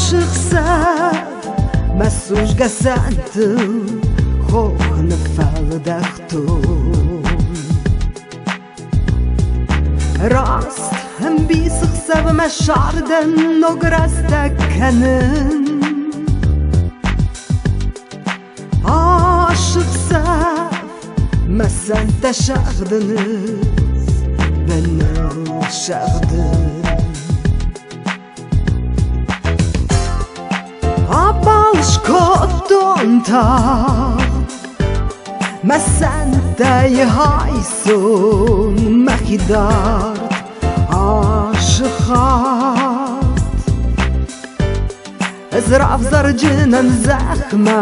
عاشقسە مەسوش گەسەندە خۆخنە فەڵدەختون ڕاست هەم بیسخسە بمە شاردن نۆگرەستەکەنن عاشقسە مەسەندە شەغدنز بەنە شەغدن Balskottonta Mäsäntäi haisun mäkidart aşıqat Ezraf zarcının zəxmə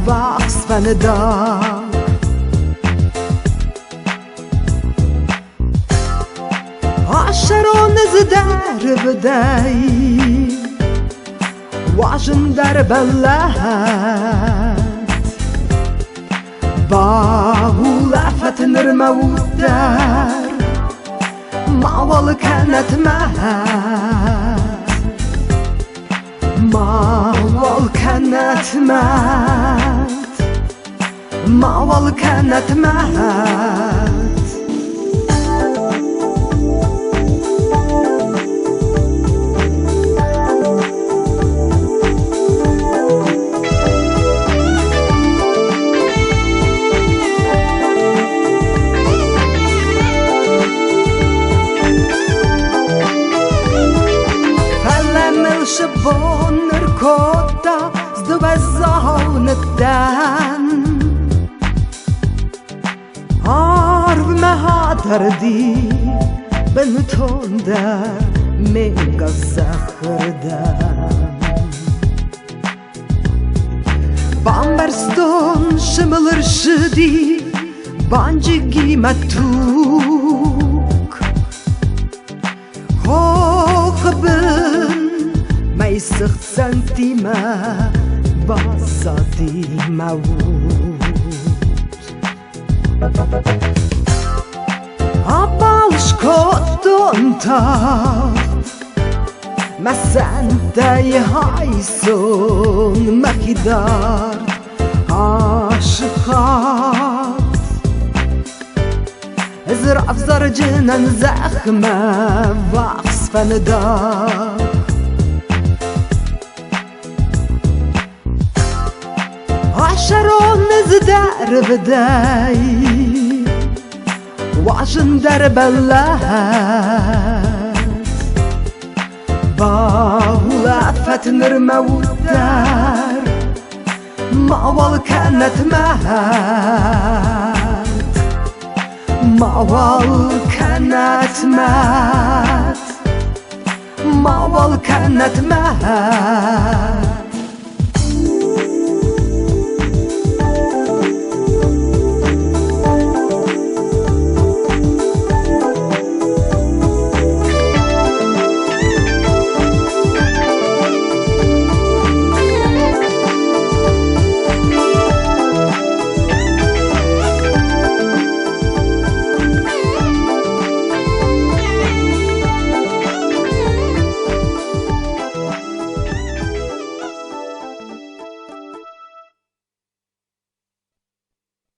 vaxsfənida Aşeron zdərbdəy Важен дәрбәлләт Бағуләфәт нірмәуттәр Мавал кәнәтмәт Мавал кәнәтмәт Мавал кәнәтмәт Шибонер кота здвезаунетен Арв мехатерді бентондер мега захырден Бамберстон шимылыр шыди банджи гиматук Хохбын Meysıxt sentime basadi mevut Abalşkotton taht Mesentey haysun mekidart aşıqat Ezraf zarcının zəxmə vaxsfənidar Aşeron zdərbdəy Важен дәрбәлләт Бағуләфәт нірмәуттәр Мавал кәнәтмәт Мавал кәнәтмәт Мавал кәнәтмәт